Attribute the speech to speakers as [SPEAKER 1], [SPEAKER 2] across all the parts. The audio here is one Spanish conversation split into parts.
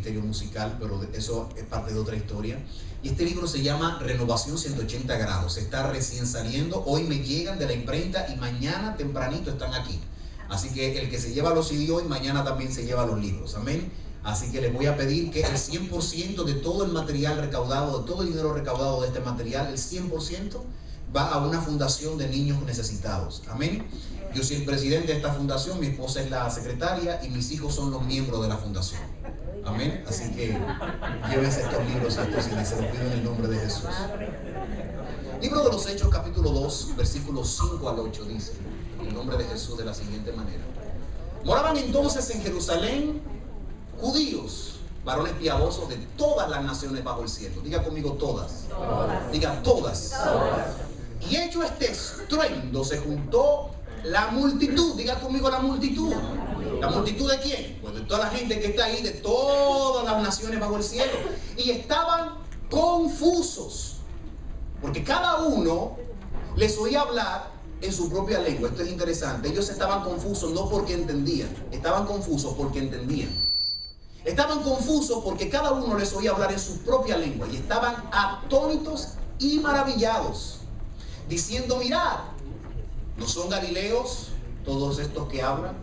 [SPEAKER 1] ministerio musical, pero eso es parte de otra historia. Y este libro se llama Renovación 180 grados. Está recién saliendo. Hoy me llegan de la imprenta y mañana tempranito están aquí. Así que el que se lleva los CD hoy, mañana también se lleva los libros. Amén. Así que les voy a pedir que el 100% de todo el material recaudado, de todo el dinero recaudado de este material, el 100% va a una fundación de niños necesitados. Amén. Yo soy el presidente de esta fundación, mi esposa es la secretaria y mis hijos son los miembros de la fundación. Amén. Así que llévense estos libros, estos y se los pido en el nombre de Jesús. Libro de los Hechos, capítulo 2, versículos 5 al 8, dice, en el nombre de Jesús, de la siguiente manera. Moraban entonces en Jerusalén judíos, varones piadosos de todas las naciones bajo el cielo. Diga conmigo todas. Diga todas. Y hecho este estruendo, se juntó la multitud. Diga conmigo la multitud. ¿La multitud de quién? Pues de toda la gente que está ahí, de todas las naciones bajo el cielo. Y estaban confusos, porque cada uno les oía hablar en su propia lengua. Esto es interesante. Ellos estaban confusos no porque entendían, estaban confusos porque entendían. Estaban confusos porque cada uno les oía hablar en su propia lengua y estaban atónitos y maravillados, diciendo, mirad, ¿no son galileos todos estos que hablan?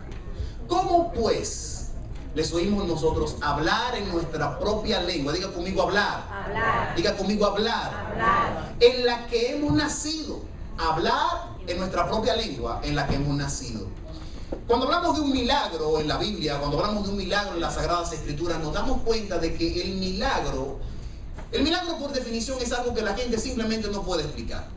[SPEAKER 1] ¿Cómo pues les oímos nosotros hablar en nuestra propia lengua? Diga conmigo hablar. Diga conmigo hablar. En la que hemos nacido. Hablar en nuestra propia lengua en la que hemos nacido. Cuando hablamos de un milagro en la Biblia, cuando hablamos de un milagro en las Sagradas Escrituras, nos damos cuenta de que el milagro por definición es algo que la gente simplemente no puede explicar.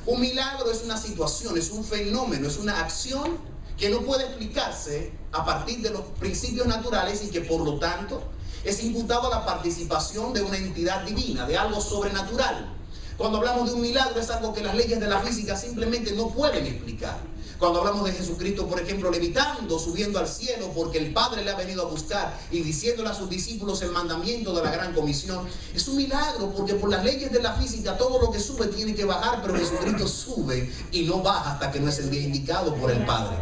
[SPEAKER 1] Un milagro es una situación, es un fenómeno, es una acción que no puede explicarse a partir de los principios naturales y que por lo tanto es imputado a la participación de una entidad divina, de algo sobrenatural. Cuando hablamos de un milagro es algo que las leyes de la física simplemente no pueden explicar. Cuando hablamos de Jesucristo, por ejemplo, levitando, subiendo al cielo porque el Padre le ha venido a buscar y diciéndole a sus discípulos el mandamiento de la gran comisión, es un milagro porque por las leyes de la física todo lo que sube tiene que bajar, pero Jesucristo sube y no baja hasta que no es el día indicado por el Padre.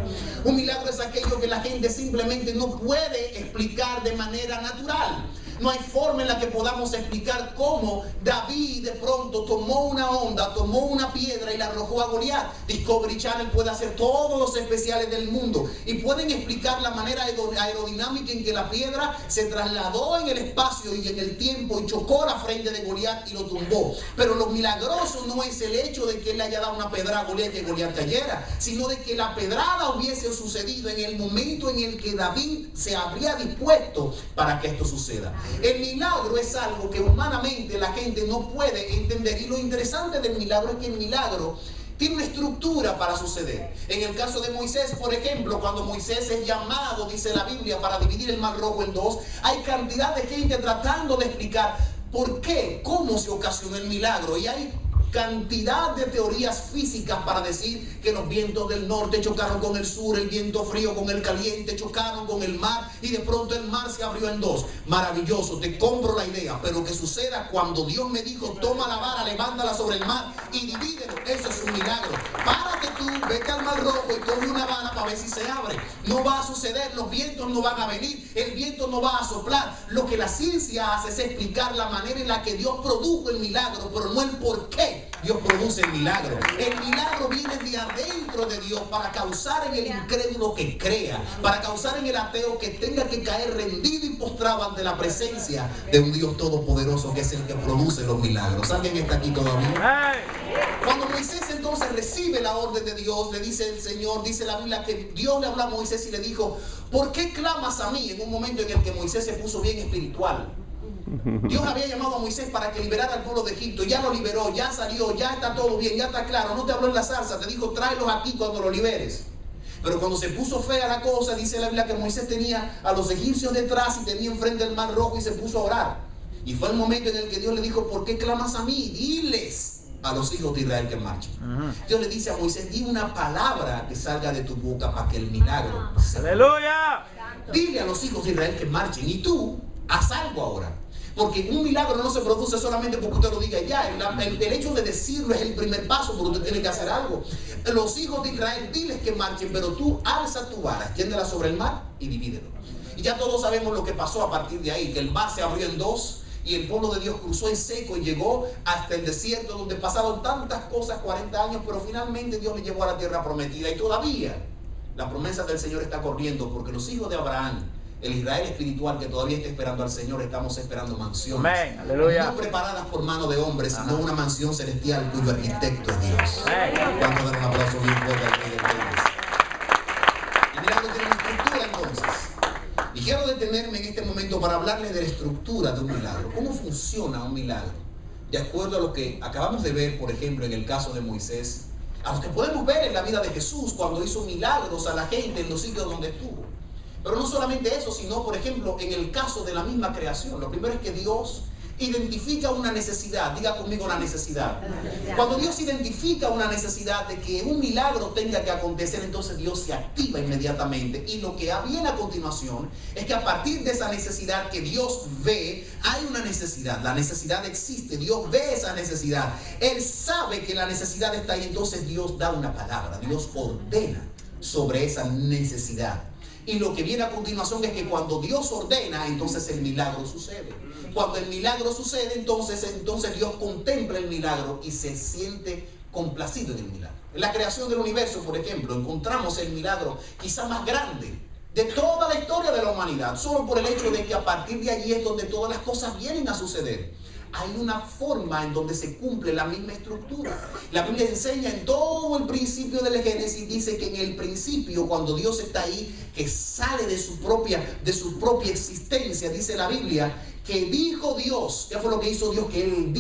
[SPEAKER 1] Un milagro es aquello que la gente simplemente no puede explicar de manera natural. No hay forma en la que podamos explicar cómo David de pronto tomó una onda, tomó una piedra y la arrojó a Goliat. Discovery Channel puede hacer todos los especiales del mundo y pueden explicar la manera aerodinámica en que la piedra se trasladó en el espacio y en el tiempo y chocó la frente de Goliat y lo tumbó. Pero lo milagroso no es el hecho de que él le haya dado una pedra a Goliat y que Goliat cayera, sino de que la pedrada hubiese sucedido en el momento en el que David se habría dispuesto para que esto suceda. El milagro es algo que humanamente la gente no puede entender, y lo interesante del milagro es que el milagro tiene una estructura para suceder. En el caso de Moisés, por ejemplo, cuando Moisés es llamado, dice la Biblia, para dividir el mar rojo en dos, hay cantidad de gente tratando de explicar por qué, cómo se ocasionó el milagro, y hay cantidad de teorías físicas para decir que los vientos del norte chocaron con el sur, el viento frío con el caliente, chocaron con el mar y de pronto el mar se abrió en dos. Maravilloso, te compro la idea, pero que suceda cuando Dios me dijo, toma la vara, levántala sobre el mar y divídelo, eso es un milagro. Párate tú, vete al mar rojo y coge una vara para ver si se abre. No va a suceder, los vientos no van a venir, el viento no va a soplar. Lo que la ciencia hace es explicar la manera en la que Dios produjo el milagro, pero no el por qué Dios produce el milagro. El milagro viene de adentro de Dios para causar en el incrédulo que crea, para causar en el ateo que tenga que caer rendido y postrado ante la presencia de un Dios todopoderoso que es el que produce los milagros. ¿Alguien está aquí todavía? Cuando Moisés entonces recibe la orden de Dios, le dice el Señor, dice la Biblia que Dios le habló a Moisés y le dijo, ¿por qué clamas a mí? En un momento en el que Moisés se puso bien espiritual. Dios había llamado a Moisés para que liberara al pueblo de Egipto, ya lo liberó, ya salió, ya está todo bien, ya está claro, no te habló en la zarza, te dijo tráelos aquí cuando lo liberes. Pero cuando se puso fea la cosa, dice la Biblia que Moisés tenía a los egipcios detrás y tenía enfrente el mar rojo y se puso a orar. Y fue el momento en el que Dios le dijo, ¿por qué clamas a mí? Diles a los hijos de Israel que marchen. Dios le dice a Moisés, di una palabra que salga de tu boca para que el milagro se haga. ¡Aleluya! Dile a los hijos de Israel que marchen y tú haz algo ahora. Porque un milagro no se produce solamente porque usted lo diga ya. El hecho de decirlo es el primer paso, pero usted tiene que hacer algo. Los hijos de Israel, diles que marchen, pero tú alza tu vara, extiéndela sobre el mar y divídelo. Y ya todos sabemos lo que pasó a partir de ahí, que el mar se abrió en dos y el pueblo de Dios cruzó en seco y llegó hasta el desierto donde pasaron tantas cosas, 40 años, pero finalmente Dios le llevó a la tierra prometida. Y todavía la promesa del Señor está corriendo, porque los hijos de Abraham, el Israel espiritual que todavía está esperando al Señor, estamos esperando mansiones.
[SPEAKER 2] Amén. Aleluya.
[SPEAKER 1] No preparadas por mano de hombres, sino una mansión celestial cuyo arquitecto es Dios. Vamos a dar un aplauso bien fuerte al Rey de Reyes. El milagro tiene una estructura entonces. Y quiero detenerme en este momento para hablarles de la estructura de un milagro. ¿Cómo funciona un milagro? De acuerdo a lo que acabamos de ver, por ejemplo, en el caso de Moisés, a los que podemos ver en la vida de Jesús cuando hizo milagros a la gente en los sitios donde estuvo. Pero no solamente eso, sino, por ejemplo, en el caso de la misma creación. Lo primero es que Dios identifica una necesidad. Diga conmigo la necesidad. Cuando Dios identifica una necesidad de que un milagro tenga que acontecer, entonces Dios se activa inmediatamente. Y lo que viene a continuación es que a partir de esa necesidad que Dios ve, hay una necesidad. La necesidad existe. Dios ve esa necesidad. Él sabe que la necesidad está ahí. Entonces Dios da una palabra. Dios ordena sobre esa necesidad. Y lo que viene a continuación es que cuando Dios ordena, entonces el milagro sucede. Cuando el milagro sucede, entonces Dios contempla el milagro y se siente complacido en el milagro. En la creación del universo, por ejemplo, encontramos el milagro quizá más grande de toda la historia de la humanidad, solo por el hecho de que a partir de allí es donde todas las cosas vienen a suceder. Hay una forma en donde se cumple la misma estructura. La Biblia enseña en todo el principio del Génesis, dice que en el principio, cuando Dios está ahí, que sale de su propia existencia, dice la Biblia, que dijo Dios, ¿qué fue lo que hizo Dios? Que Él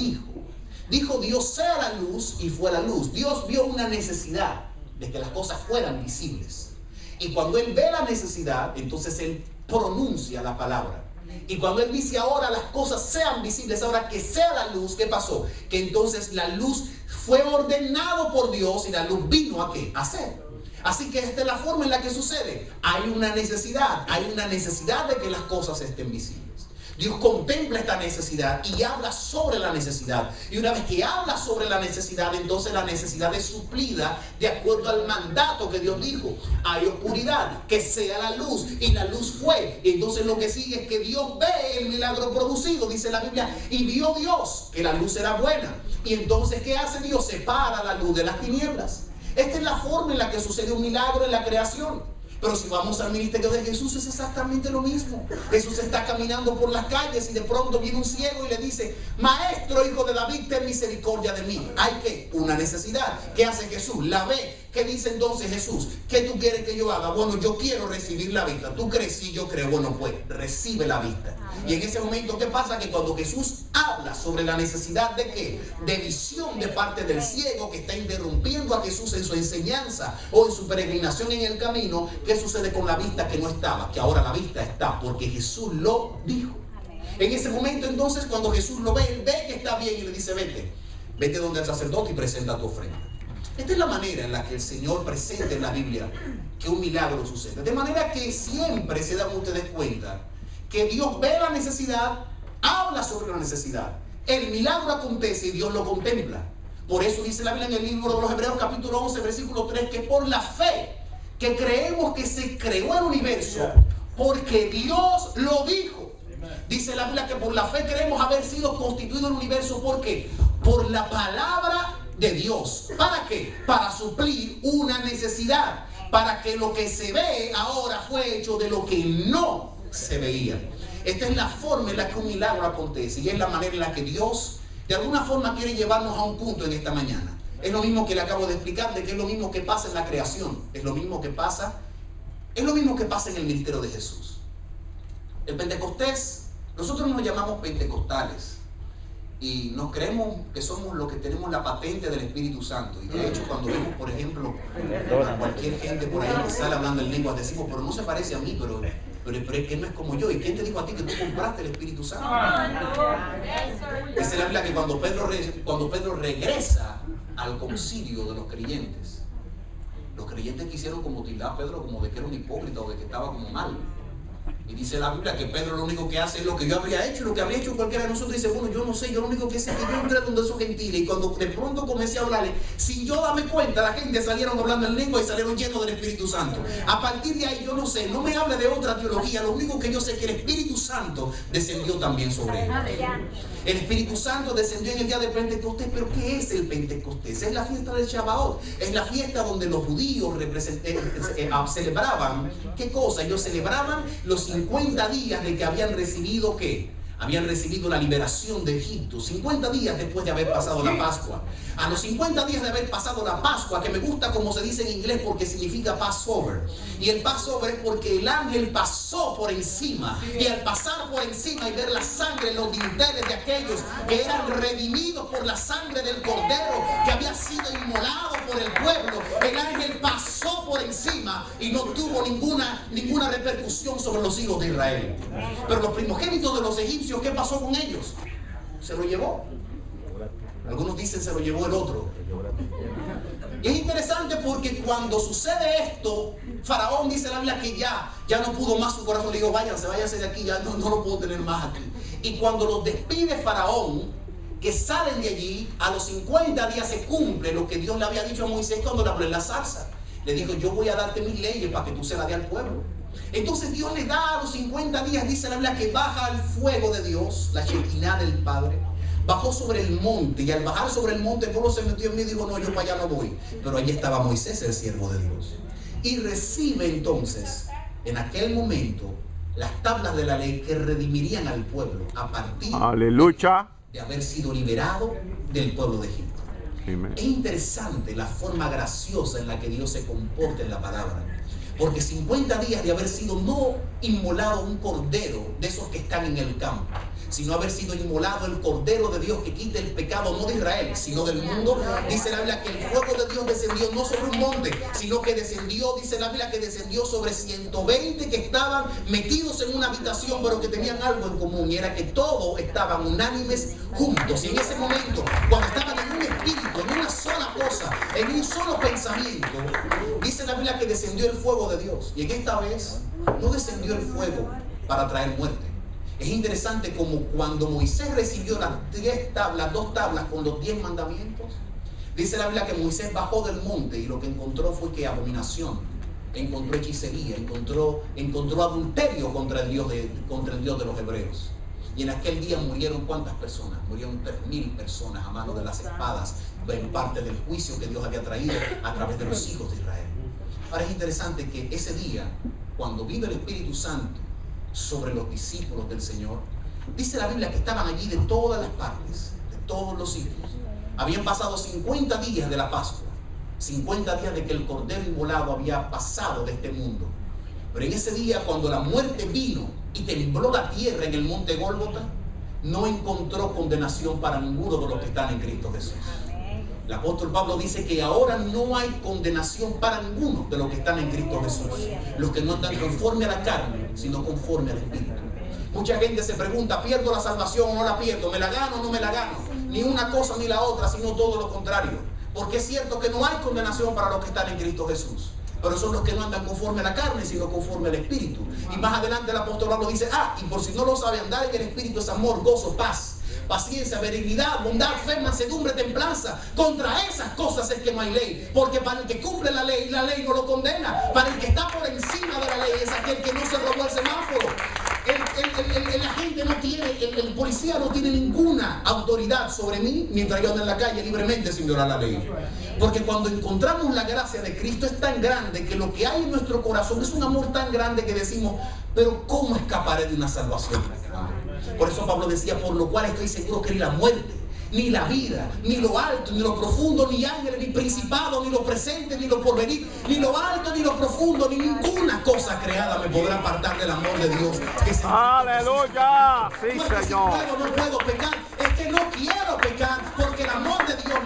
[SPEAKER 1] dijo Dios sea la luz, y fue la luz. Dios vio una necesidad de que las cosas fueran visibles. Y cuando Él ve la necesidad, entonces Él pronuncia la palabra. Y cuando Él dice ahora las cosas sean visibles, ahora que sea la luz, ¿qué pasó? Que entonces la luz fue ordenado por Dios y la luz vino ¿a qué? A ser. Así que esta es la forma en la que sucede. Hay una necesidad de que las cosas estén visibles. Dios contempla esta necesidad y habla sobre la necesidad. Y una vez que habla sobre la necesidad, entonces la necesidad es suplida de acuerdo al mandato que Dios dijo. Hay oscuridad, que sea la luz. Y la luz fue. Y entonces lo que sigue es que Dios ve el milagro producido, dice la Biblia. Y vio Dios que la luz era buena. Y entonces, ¿qué hace Dios? Separa la luz de las tinieblas. Esta es la forma en la que sucede un milagro en la creación. Pero si vamos al ministerio de Jesús, es exactamente lo mismo. Jesús está caminando por las calles y de pronto viene un ciego y le dice: Maestro, hijo de David, ten misericordia de mí. Hay que una necesidad. ¿Qué hace Jesús? La ve. ¿Qué dice entonces Jesús? ¿Qué tú quieres que yo haga? Bueno, yo quiero recibir la vista. ¿Tú crees? Sí, yo creo. Bueno, pues recibe la vista. Y en ese momento, ¿qué pasa? Que cuando Jesús habla sobre la necesidad de ¿qué? De visión de parte del ciego que está interrumpiendo a Jesús en su enseñanza o en su peregrinación en el camino, ¿qué sucede con la vista que no estaba? Que ahora la vista está porque Jesús lo dijo. En ese momento entonces, cuando Jesús lo ve, él ve que está bien y le dice: vete donde el sacerdote y presenta tu ofrenda. Esta es la manera en la que el Señor presenta en la Biblia que un milagro sucede. De manera que siempre se dan ustedes cuenta que Dios ve la necesidad, habla sobre la necesidad. El milagro acontece y Dios lo contempla. Por eso dice la Biblia en el libro de los Hebreos capítulo 11, versículo 3, que por la fe que creemos que se creó el universo, porque Dios lo dijo. Dice la Biblia que por la fe creemos haber sido constituido el universo. ¿Por qué? Por la palabra de Dios. ¿Para qué? Para suplir una necesidad. Para que lo que se ve ahora fue hecho de lo que no se veía. Esta es la forma en la que un milagro acontece. Y es la manera en la que Dios de alguna forma quiere llevarnos a un punto en esta mañana. Es lo mismo que le acabo de explicar, de que es lo mismo que pasa en la creación. Es lo mismo que pasa en el ministerio de Jesús. El Pentecostés, nosotros nos llamamos pentecostales. Y nos creemos que somos los que tenemos la patente del Espíritu Santo. Y de hecho, cuando vemos, por ejemplo, a cualquier gente por ahí que sale hablando en lenguas, decimos: pero no se parece a mí, pero es que no es como yo. ¿Y quién te dijo a ti que tú compraste el Espíritu Santo? Dice la Biblia que cuando Pedro regresa al concilio de los creyentes quisieron como tildar a Pedro como de que era un hipócrita o de que estaba como mal. Y dice la Biblia que Pedro lo único que hace es lo que yo habría hecho, lo que habría hecho cualquiera de nosotros. Dice, bueno, yo no sé, yo lo único que sé es que yo entré donde esos gentiles y cuando de pronto comencé a hablarle, sin yo darme cuenta, la gente salieron hablando en lengua y salieron llenos del Espíritu Santo. A partir de ahí yo no sé, no me hable de otra teología, lo único que yo sé es que el Espíritu Santo descendió también sobre él. El Espíritu Santo descendió en el día de Pentecostés. ¿Pero qué es el Pentecostés? Es la fiesta del Shavuot, es la fiesta donde los judíos celebraban, ¿qué cosa? Ellos celebraban los 50 días de que habían recibido, ¿qué? Habían recibido la liberación de Egipto, 50 días después de haber pasado la Pascua. A los 50 días de haber pasado la Pascua, que me gusta como se dice en inglés porque significa Passover. Y el Passover es porque el ángel pasó por encima. Y al pasar por encima y ver la sangre en los dinteles de aquellos que eran redimidos por la sangre del Cordero que había sido inmolado por el pueblo, el ángel pasó por encima y no tuvo ninguna repercusión sobre los hijos de Israel. Pero los primogénitos de los egipcios, ¿qué pasó con ellos? Se lo llevó. Algunos dicen se lo llevó el otro. Y es interesante porque cuando sucede esto, Faraón dice la Biblia que ya no pudo más su corazón. Le dijo, váyanse de aquí, ya no lo puedo tener más aquí. Y cuando los despide Faraón, que salen de allí, a los 50 días se cumple lo que Dios le había dicho a Moisés cuando le habló en la zarza. Le dijo, yo voy a darte mis leyes para que tú se las dé al pueblo. Entonces Dios le da a los 50 días, dice la Biblia, que baja el fuego de Dios, la Shekinah del Padre. Bajó sobre el monte y al bajar sobre el monte el pueblo se metió en mí y dijo, no, yo para allá no voy. Pero allí estaba Moisés, el siervo de Dios. Y recibe entonces, en aquel momento, las tablas de la ley que redimirían al pueblo a partir de haber sido liberado del pueblo de Egipto. Es interesante la forma graciosa en la que Dios se comporta en la palabra. Porque 50 días de haber sido no inmolado un cordero de esos que están en el campo, sino haber sido inmolado el Cordero de Dios que quita el pecado no de Israel, sino del mundo. Dice la Biblia que el fuego de Dios descendió no sobre un monte, sino que descendió, dice la Biblia, que descendió sobre 120 que estaban metidos en una habitación, pero que tenían algo en común, y era que todos estaban unánimes juntos. Y en ese momento, cuando estaban en un espíritu, en una sola cosa, en un solo pensamiento, dice la Biblia que descendió el fuego de Dios. Y en esta vez no descendió el fuego para traer muerte. Es interesante como cuando Moisés recibió las dos tablas con los 10 mandamientos, dice la Biblia que Moisés bajó del monte y lo que encontró fue que abominación, encontró hechicería, encontró adulterio contra el Dios de los hebreos. Y en aquel día murieron ¿cuántas personas? Murieron 3,000 personas a mano de las espadas, en parte del juicio que Dios había traído a través de los hijos de Israel. Ahora es interesante que ese día, cuando vino el Espíritu Santo sobre los discípulos del Señor, dice la Biblia que estaban allí de todas las partes, de todos los sitios. Habían pasado 50 días de la Pascua, 50 días de que el Cordero inmolado había pasado de este mundo. Pero en ese día, cuando la muerte vino y tembló la tierra en el monte Gólgota, no encontró condenación para ninguno de los que están en Cristo Jesús. El apóstol Pablo dice que ahora no hay condenación para ninguno de los que están en Cristo Jesús. Los que no están conforme a la carne, sino conforme al Espíritu. Mucha gente se pregunta, ¿pierdo la salvación o no la pierdo? ¿Me la gano o no me la gano? Ni una cosa ni la otra, sino todo lo contrario. Porque es cierto que no hay condenación para los que están en Cristo Jesús. Pero son los que no andan conforme a la carne, sino conforme al Espíritu. Y más adelante el apóstol Pablo dice, y por si no lo sabe, andar en el Espíritu es amor, gozo, paz, paciencia, benignidad, bondad, fe, mansedumbre, templanza. Contra esas cosas es que no hay ley. Porque para el que cumple la ley no lo condena. Para el que está por encima de la ley es aquel que no se robó el semáforo. El agente no tiene, el policía no tiene ninguna autoridad sobre mí mientras yo ando en la calle libremente sin violar la ley. Porque cuando encontramos la gracia de Cristo es tan grande que lo que hay en nuestro corazón es un amor tan grande que decimos, pero ¿cómo escaparé de una salvación? Por eso Pablo decía, por lo cual estoy seguro que ni la muerte, ni la vida, ni lo alto, ni lo profundo, ni ángeles, ni principados, ni lo presente, ni lo porvenir, ni lo alto, ni lo profundo, ni ninguna cosa creada me podrá apartar del amor de Dios.
[SPEAKER 2] ¡Aleluya! Sí,
[SPEAKER 1] Señor. No puedo pecar. que no quiero pecar porque el amor de Dios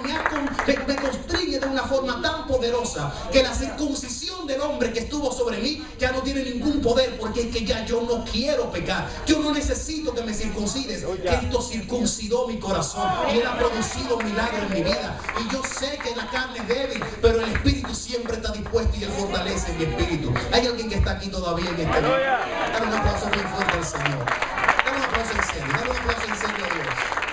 [SPEAKER 1] me constriñe de una forma tan poderosa que la circuncisión del hombre que estuvo sobre mí ya no tiene ningún poder, porque es que ya yo no quiero pecar. Yo no necesito que me circuncides. Cristo circuncidó mi corazón y Él ha producido un milagro en mi vida. Y yo sé que la carne es débil, pero el Espíritu siempre está dispuesto y Él fortalece mi espíritu. Hay alguien que está aquí todavía en este día. Dale un aplauso muy fuerte al Señor. Dale un aplauso en serio. Dale un aplauso en serio a Dios.